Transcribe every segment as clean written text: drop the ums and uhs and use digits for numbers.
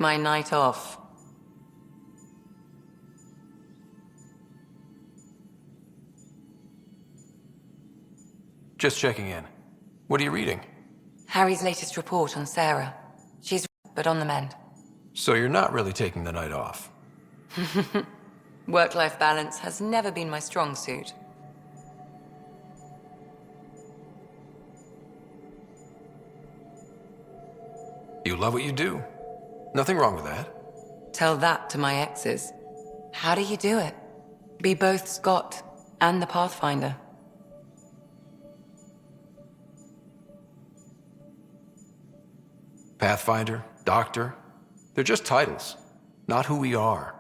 my night off. Just checking in. What are you reading? Harry's latest report on Sarah. She's but on the mend. So you're not really taking the night off? Work-life balance has never been my strong suit. You love what you do. Nothing wrong with that. Tell that to my exes. How do you do it? Be both Scott and the Pathfinder. Pathfinder, Doctor, they're just titles, not who we are.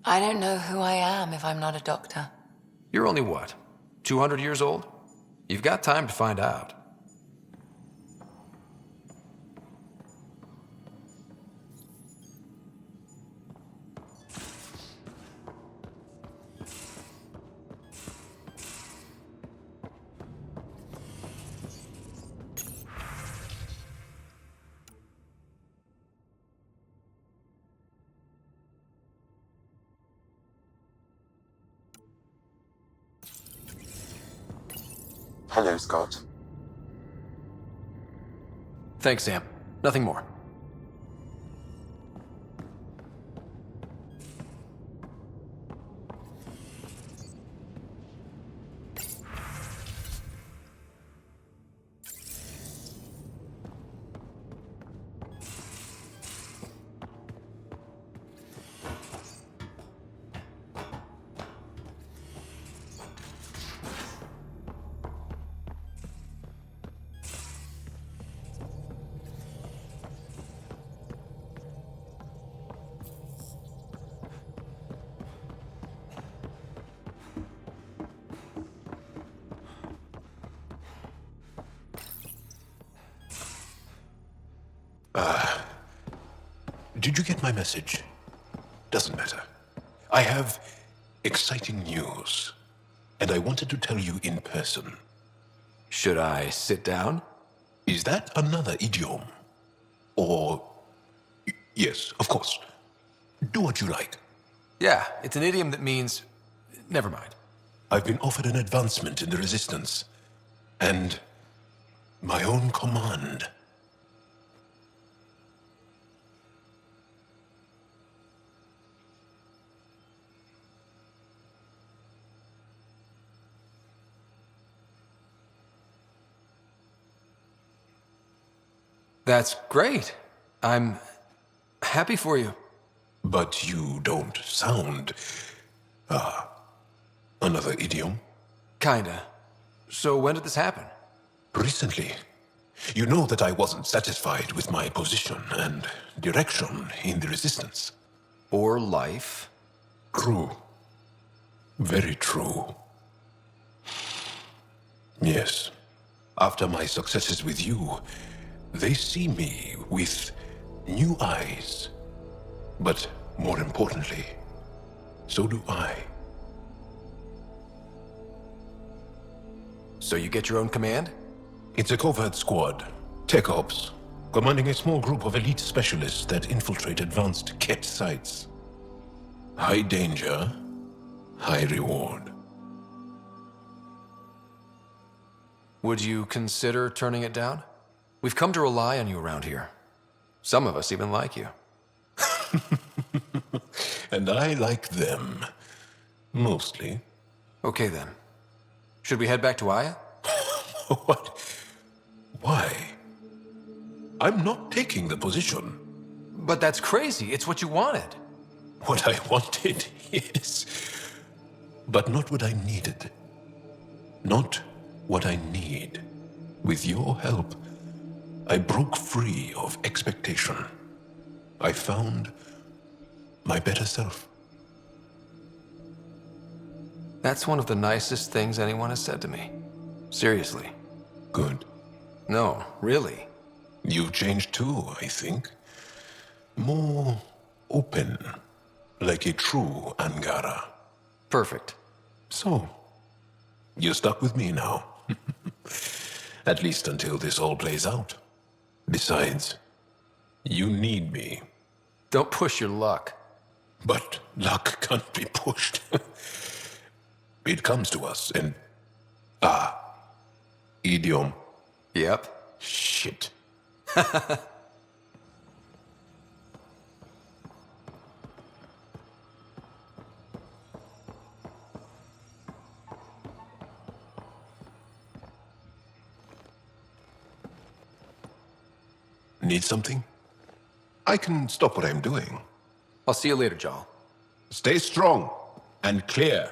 I don't know who I am if I'm not a doctor. You're only what, 200 years old? You've got time to find out. Hello, Scott. Thanks, Sam. Nothing more. Did you get my message? Doesn't matter. I have exciting news, and I wanted to tell you in person. Should I sit down? Is that another idiom? Or... Yes, of course. Do what you like. Yeah, it's an idiom that means... Never mind. I've been offered an advancement in the Resistance, and my own command. That's great. I'm happy for you. But you don't sound... another idiom? Kinda. So when did this happen? Recently. You know that I wasn't satisfied with my position and direction in the Resistance. Or life. True. Very true. Yes. After my successes with you, they see me with new eyes. But more importantly, so do I. So you get your own command? It's a covert squad, Tech Ops, commanding a small group of elite specialists that infiltrate advanced Ket sites. High danger, high reward. Would you consider turning it down? We've come to rely on you around here. Some of us even like you. And I like them. Mostly. Okay then. Should we head back to Aya? What? Why? I'm not taking the position. But that's crazy. It's what you wanted. What I wanted, yes. But not what I needed. Not what I need. With your help, I broke free of expectation. I found my better self. That's one of the nicest things anyone has said to me. Seriously. Good. No, really. You've changed too, I think. More open, like a true Angara. Perfect. So, you're stuck with me now. At least until this all plays out. Besides, you need me. Don't push your luck. But luck can't be pushed. It comes to us, and... idiom. Yep. Shit. Need something? I can stop what I'm doing. I'll see you later, Jarl. Stay strong and clear.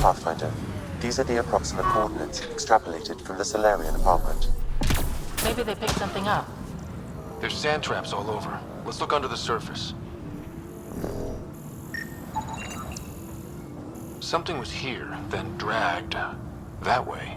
Pathfinder, these are the approximate coordinates extrapolated from the Solarian apartment. Maybe they picked something up. There's sand traps all over. Let's look under the surface. Something was here, then dragged that way.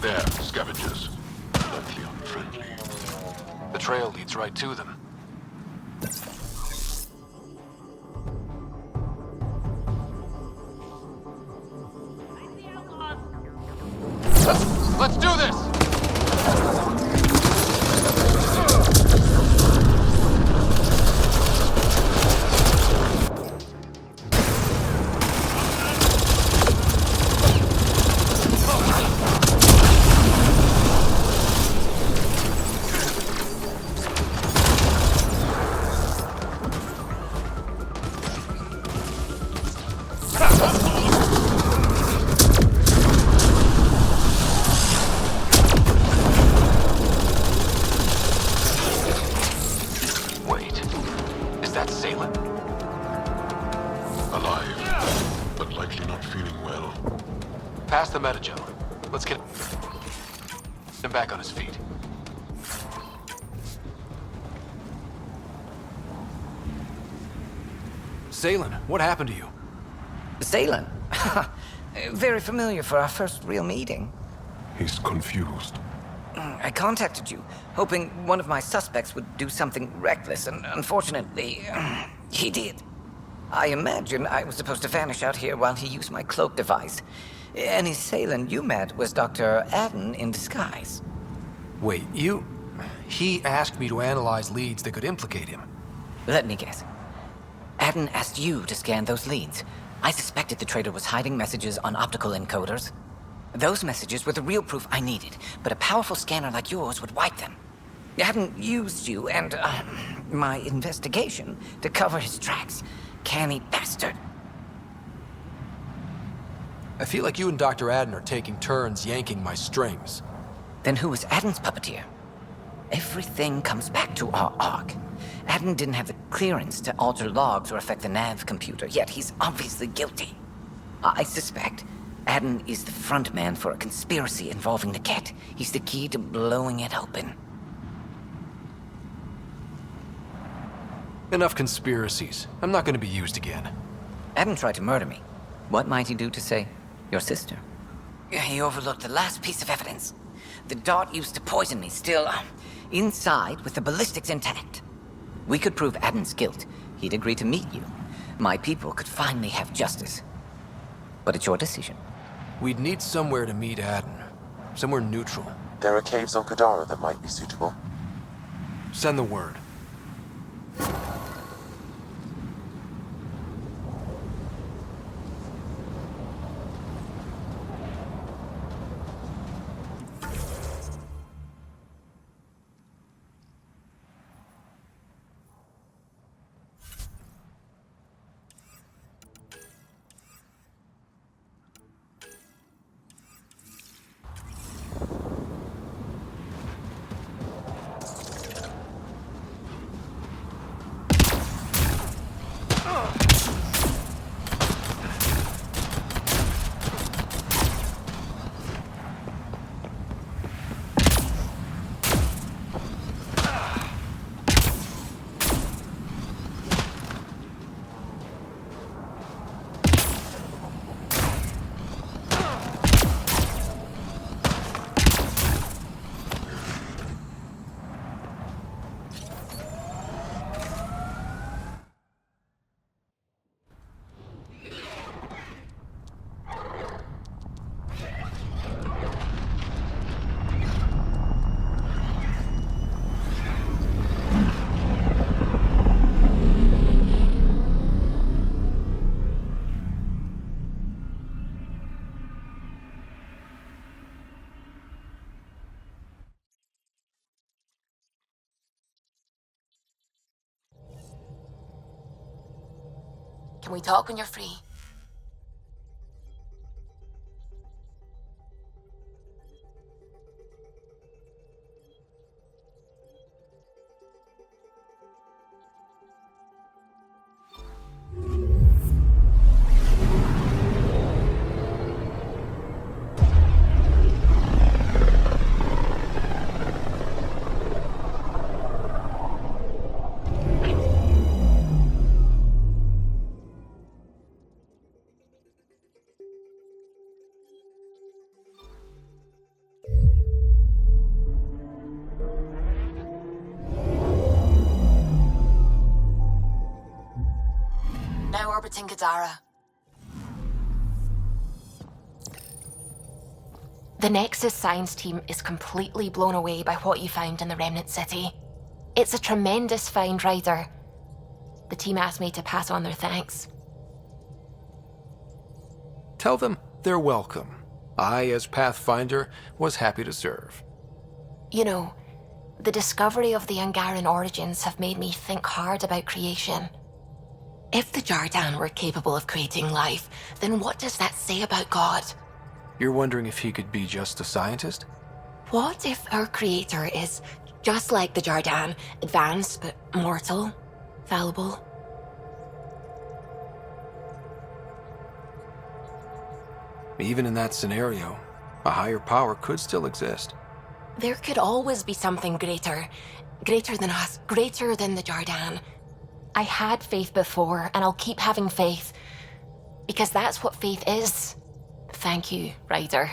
There, scavengers. Slightly unfriendly. The trail leads right to them. Let's do this! the meta-gel. Let's get him back on his feet. Zaylen, what happened to you? Zaylen? Very familiar for our first real meeting. He's confused. I contacted you, hoping one of my suspects would do something reckless, and unfortunately, he did. I imagine I was supposed to vanish out here while he used my cloak device. Any Zaylen you met was Dr. Adden in disguise. Wait, you... He asked me to analyze leads that could implicate him. Let me guess. Adden asked you to scan those leads. I suspected the traitor was hiding messages on optical encoders. Those messages were the real proof I needed, but a powerful scanner like yours would wipe them. Adden used you and my investigation to cover his tracks. Canny bastard. I feel like you and Dr. Adden are taking turns yanking my strings. Then who was Adden's puppeteer? Everything comes back to our arc. Adden didn't have the clearance to alter logs or affect the nav computer, yet he's obviously guilty. I suspect Adden is the front man for a conspiracy involving the Ket. He's the key to blowing it open. Enough conspiracies. I'm not going to be used again. Adden tried to murder me. What might he do to, say, your sister? He overlooked the last piece of evidence. The dart used to poison me still inside with the ballistics intact. We could prove Adden's guilt. He'd agree to meet you. My people could finally have justice. But it's your decision. We'd need somewhere to meet Adden. Somewhere neutral. There are caves on Kadara that might be suitable. Send the word. Can we talk when you're free? Now orbiting Kadara. The Nexus science team is completely blown away by what you found in the Remnant City. It's a tremendous find, Ryder. The team asked me to pass on their thanks. Tell them they're welcome. I, as Pathfinder, was happy to serve. You know, the discovery of the Angaran origins have made me think hard about creation. If the Jardan were capable of creating life, then what does that say about God? You're wondering if he could be just a scientist? What if our creator is just like the Jardan, advanced but mortal, fallible? Even in that scenario, a higher power could still exist. There could always be something greater. Greater than us, greater than the Jordan. I had faith before, and I'll keep having faith. Because that's what faith is. Thank you, Ryder.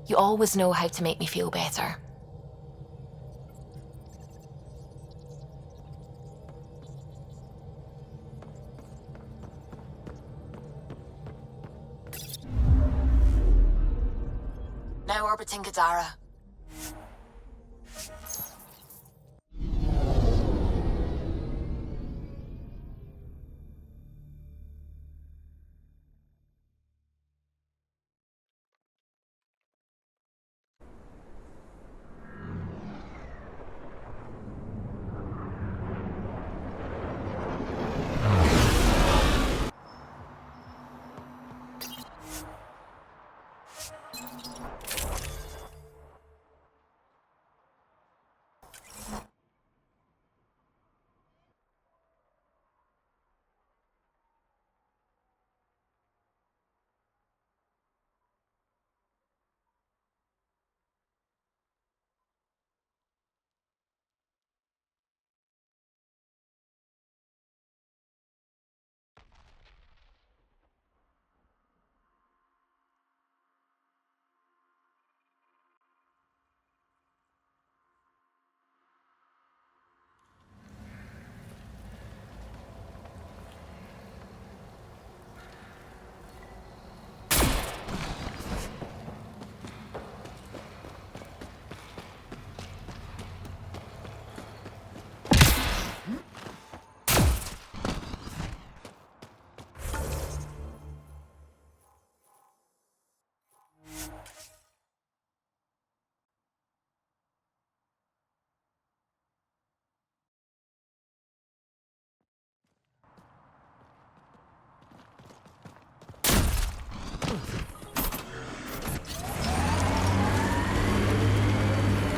You always know how to make me feel better. Now orbiting Gadara.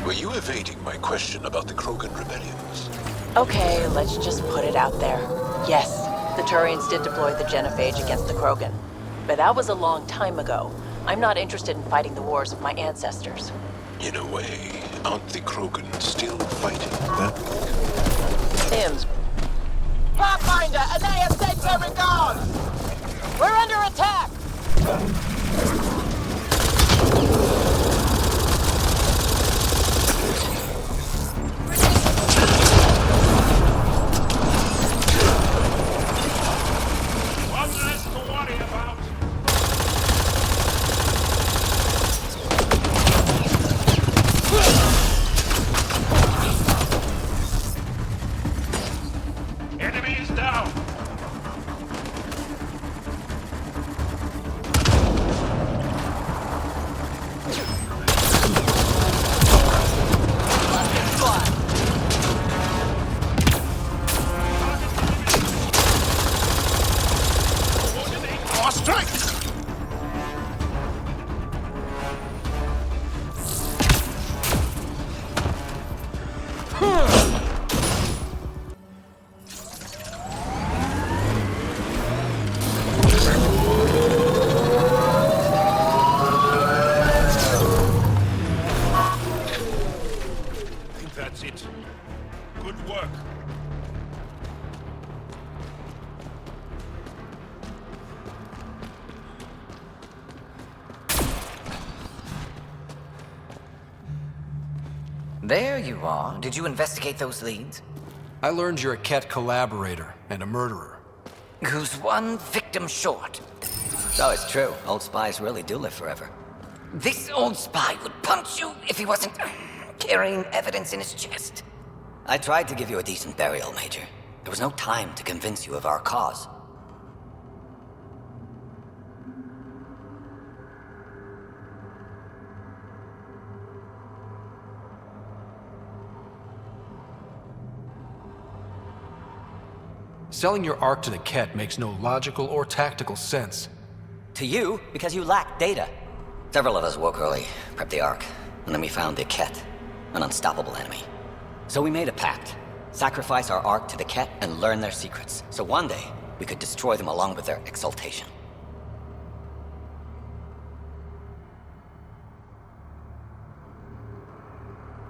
Were you evading my question about the Krogan rebellions? Okay, let's just put it out there. Yes, the Turians did deploy the genophage against the Krogan. But that was a long time ago. I'm not interested in fighting the wars of my ancestors. In a way, aren't the Krogan still fighting them? Sims. Pathfinder, Anea sends her regards! We're under attack! There you are. Did you investigate those leads? I learned you're a Ket collaborator and a murderer. Who's one victim short? So it's true. Old spies really do live forever. This old spy would punch you if he wasn't carrying evidence in his chest. I tried to give you a decent burial, Major. There was no time to convince you of our cause. Selling your Ark to the Ket makes no logical or tactical sense. To you, because you lack data. Several of us woke early, prepped the Ark, and then we found the Ket, an unstoppable enemy. So we made a pact. Sacrifice our Ark to the Ket and learn their secrets, so one day we could destroy them along with their exaltation.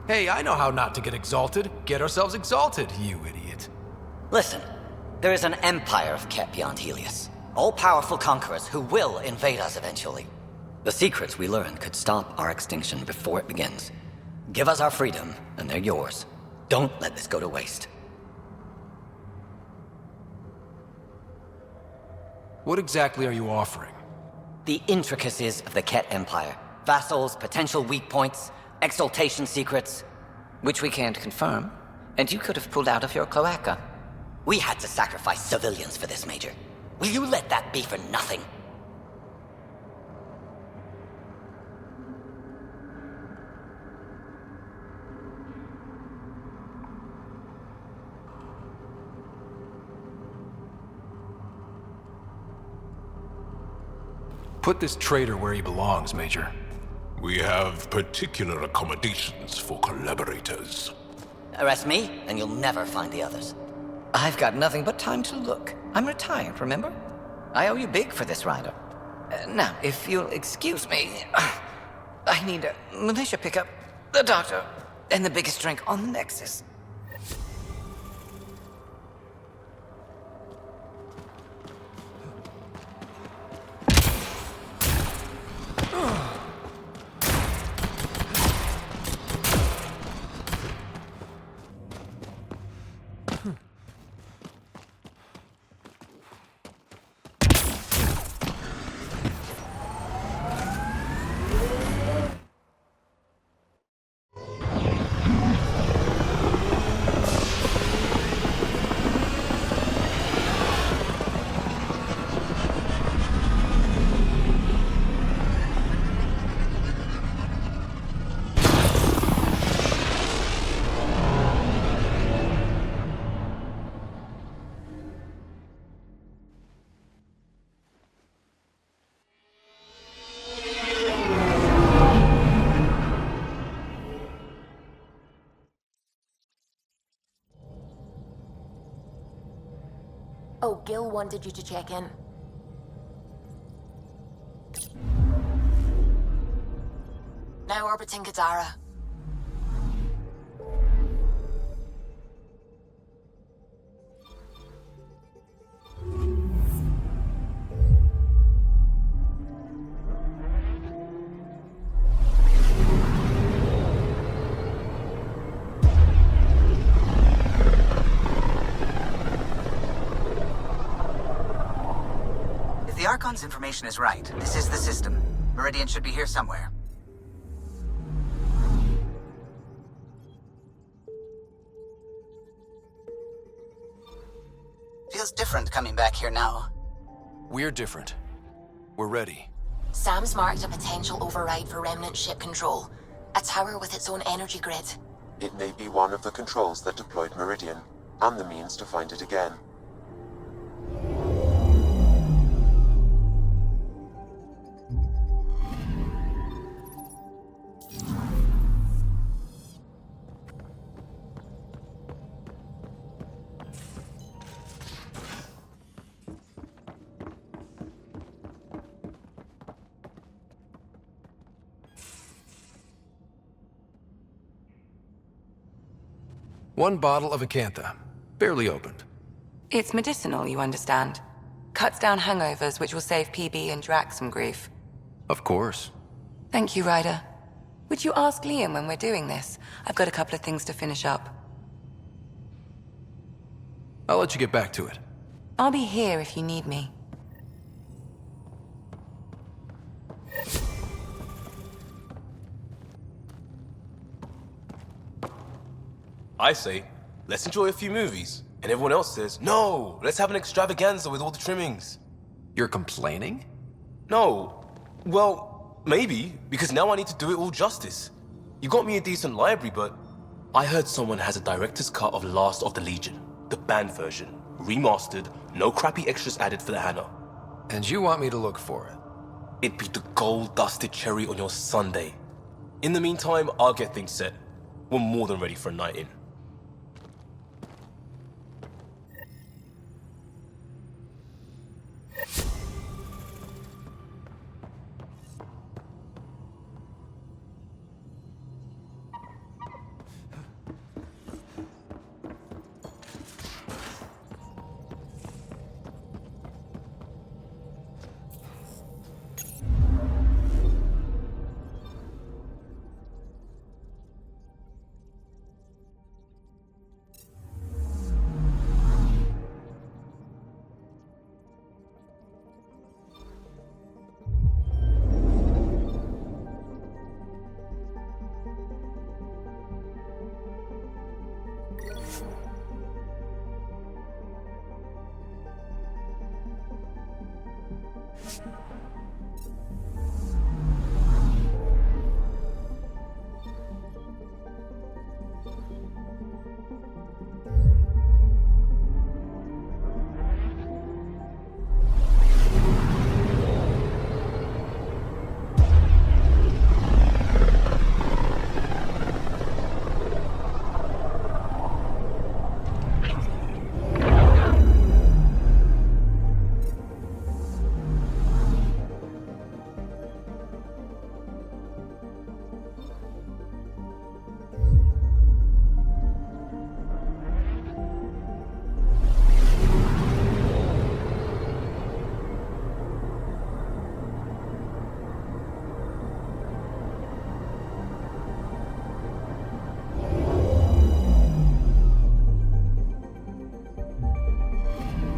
Hey, I know how not to get exalted. Get ourselves exalted, you idiot. Listen, there is an empire of Ket beyond Helios. All-powerful conquerors who will invade us eventually. The secrets we learn could stop our extinction before it begins. Give us our freedom, and they're yours. Don't let this go to waste. What exactly are you offering? The intricacies of the Ket Empire. Vassals, potential weak points, exaltation secrets. Which we can't confirm, and you could have pulled out of your cloaca. We had to sacrifice civilians for this, Major. Will you let that be for nothing? Put this traitor where he belongs, Major. We have particular accommodations for collaborators. Arrest me, and you'll never find the others. I've got nothing but time to look. I'm retired, remember? I owe you big for this, Ryder. Now, if you'll excuse me, I need a militia pickup, the doctor, and the biggest drink on the Nexus. Oh, Gil wanted you to check in. Now orbiting Gadara. If the Archon's information is right, this is the system. Meridian should be here somewhere. Feels different coming back here now. We're different. We're ready. Sam's marked a potential override for remnant ship control. A tower with its own energy grid. It may be one of the controls that deployed Meridian, and the means to find it again. One bottle of Acantha, barely opened. It's medicinal, you understand. Cuts down hangovers, which will save PB and Drax some grief. Of course. Thank you, Ryder. Would you ask Liam when we're doing this? I've got a couple of things to finish up. I'll let you get back to it. I'll be here if you need me. I say, let's enjoy a few movies. And everyone else says, no, let's have an extravaganza with all the trimmings. You're complaining? No. Well, maybe, because now I need to do it all justice. You got me a decent library, but I heard someone has a director's cut of Last of the Legion, the banned version, remastered, no crappy extras added for the Hannah. And you want me to look for it? It'd be the gold-dusted cherry on your sundae. In the meantime, I'll get things set. We're more than ready for a night in.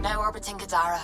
Now orbiting Kadara.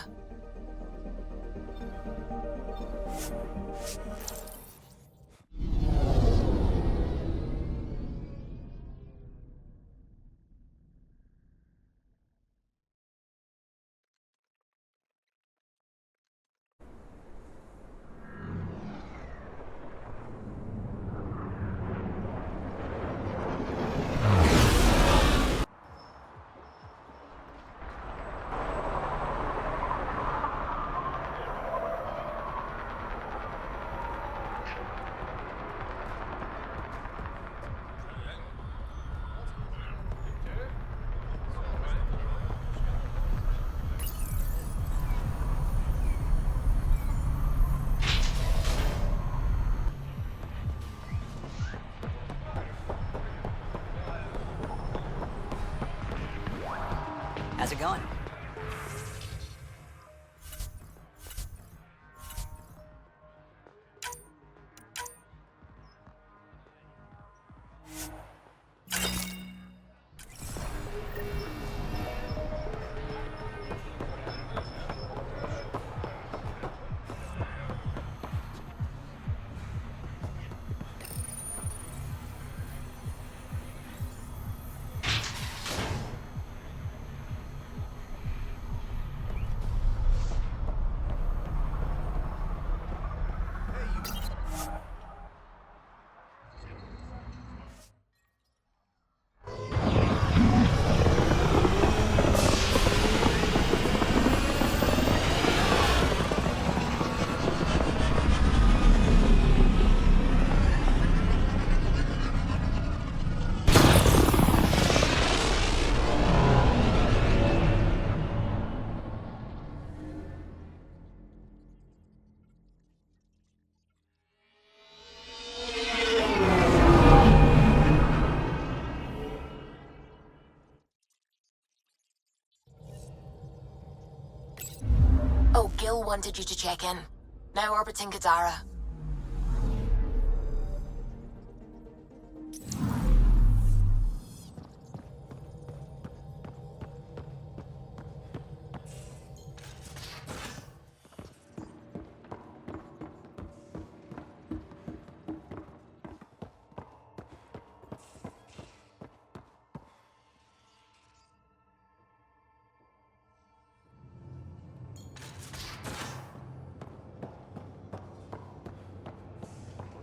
How's it going? Oh, Gil wanted you to check in. Now orbiting Kadara.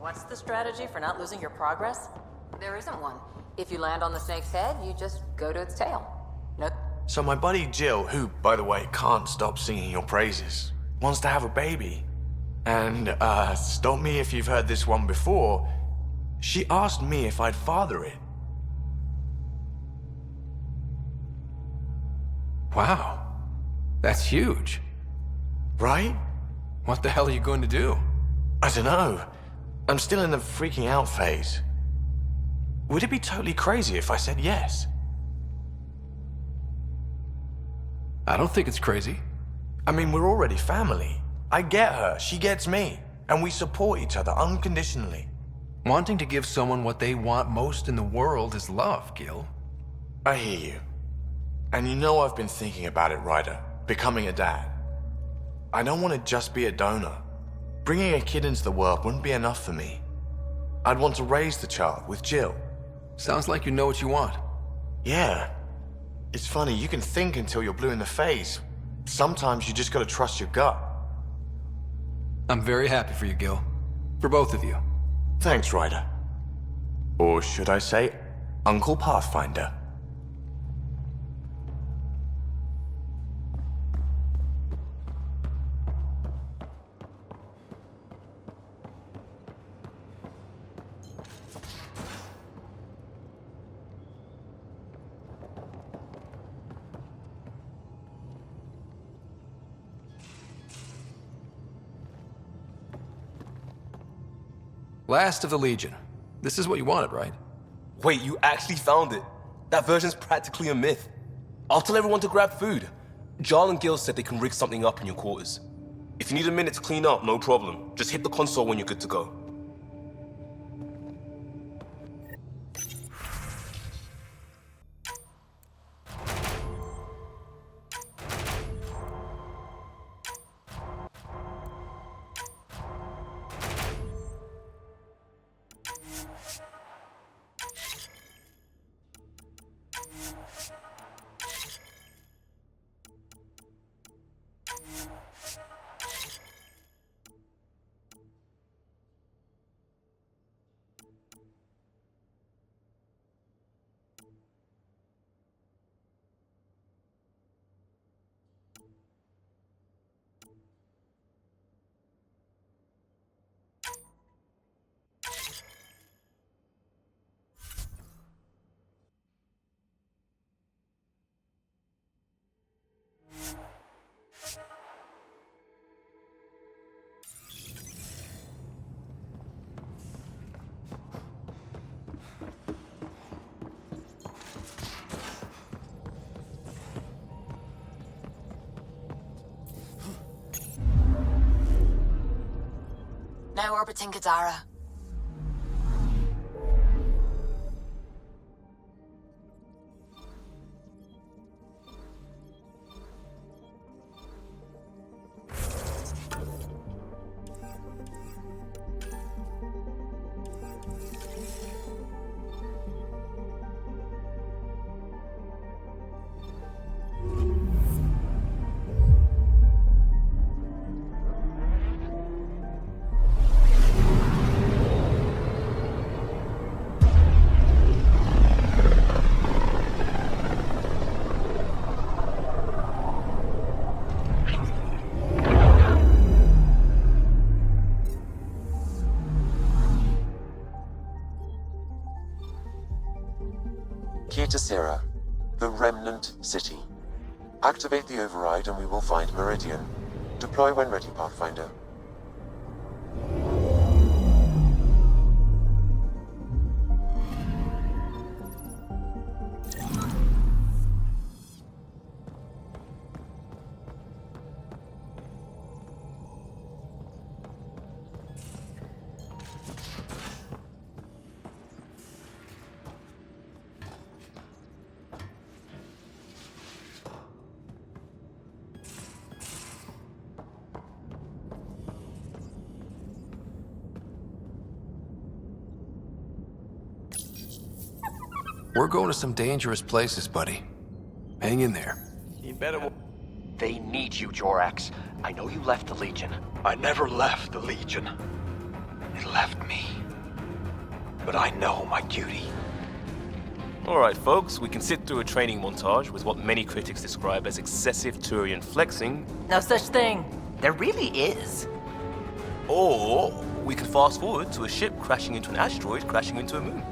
What's the strategy for not losing your progress? There isn't one. If you land on the snake's head, you just go to its tail. No. So my buddy Jill, who, by the way, can't stop singing your praises, wants to have a baby. And, stop me if you've heard this one before, she asked me if I'd father it. Wow. That's huge. Right? What the hell are you going to do? I don't know. I'm still in the freaking out phase. Would it be totally crazy if I said yes? I don't think it's crazy. I mean, we're already family. I get her, she gets me, and we support each other unconditionally. Wanting to give someone what they want most in the world is love, Gil. I hear you. And you know I've been thinking about it, Ryder. Becoming a dad. I don't want to just be a donor. Bringing a kid into the world wouldn't be enough for me. I'd want to raise the child with Jill. Sounds like you know what you want. Yeah. It's funny, you can think until you're blue in the face. Sometimes you just gotta trust your gut. I'm very happy for you, Gil. For both of you. Thanks, Ryder. Or should I say, Uncle Pathfinder. Last of the Legion. This is what you wanted, right? Wait, you actually found it? That version's practically a myth. I'll tell everyone to grab food. Jarl and Gil said they can rig something up in your quarters. If you need a minute to clean up, no problem. Just hit the console when you're good to go. Now orbiting Kadara. Kitasira, the Remnant City. Activate the override and we will find Meridian. Deploy when ready, Pathfinder. We're going to some dangerous places, buddy. Hang in there. You better... They need you, Jorax. I know you left the Legion. I never left the Legion. It left me. But I know my duty. Alright, folks, we can sit through a training montage with what many critics describe as excessive Turian flexing. No such thing. There really is. Or we can fast forward to a ship crashing into an asteroid crashing into a moon.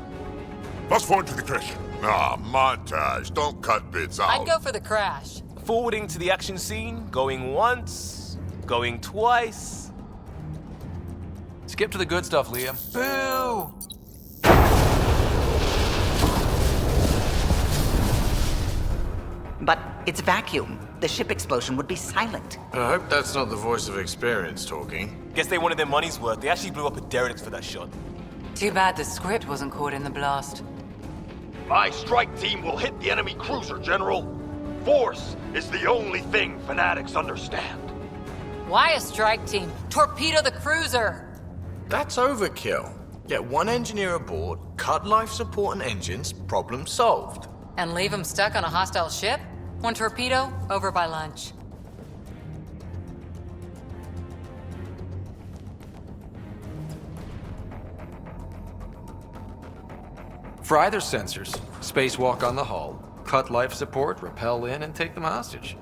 Fast forward to the crash. Montage. Don't cut bits out. I'd go for the crash. Forwarding to the action scene, going once, going twice. Skip to the good stuff, Liam. Boo! But it's vacuum. The ship explosion would be silent. I hope that's not the voice of experience talking. Guess they wanted their money's worth. They actually blew up a derelict for that shot. Too bad the script wasn't caught in the blast. My strike team will hit the enemy cruiser, General. Force is the only thing fanatics understand. Why a strike team? Torpedo the cruiser! That's overkill. Get one engineer aboard, cut life support and engines, problem solved. And leave them stuck on a hostile ship? One torpedo, over by lunch. For either sensors, spacewalk on the hull, cut life support, rappel in, and take them hostage.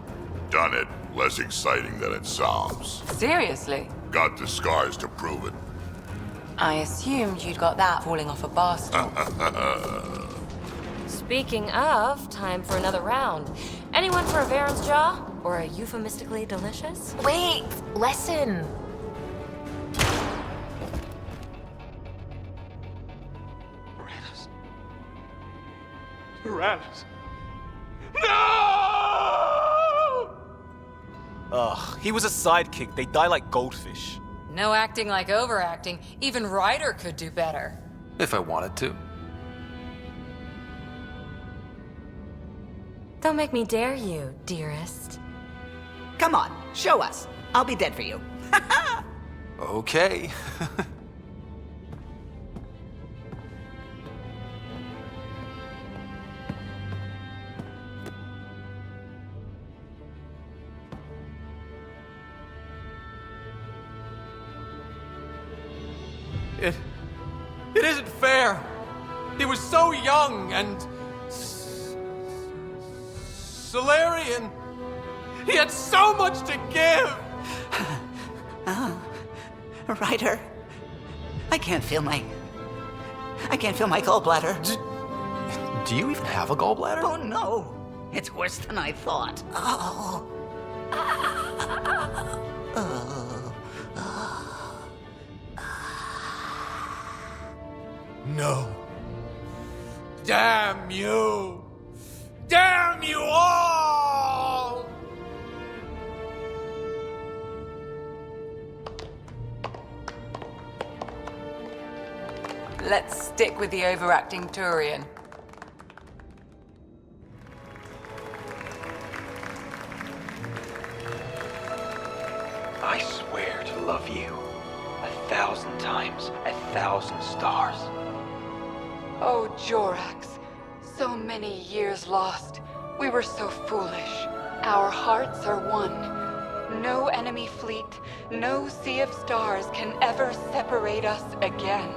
Done it. Less exciting than it sounds. Seriously? Got the scars to prove it. I assumed you'd got that falling off a bar stool. Speaking of, time for another round. Anyone for a Baron's Jaw? Or a euphemistically delicious? Wait, listen. Tyrannus. No! Ugh, he was a sidekick. They die like goldfish. No acting like overacting. Even Ryder could do better. If I wanted to. Don't make me dare you, dearest. Come on, show us. I'll be dead for you. Okay. It isn't fair. He was so young and Solarian. He had so much to give. Ryder, I can't feel my gallbladder. Do you even have a gallbladder? Oh no, it's worse than I thought. Oh. No. Damn you! Damn you all! Let's stick with the overacting Turian. I swear to love you 1,000 times, 1,000 stars. Oh, Jorax. So many years lost. We were so foolish. Our hearts are one. No enemy fleet, no sea of stars can ever separate us again.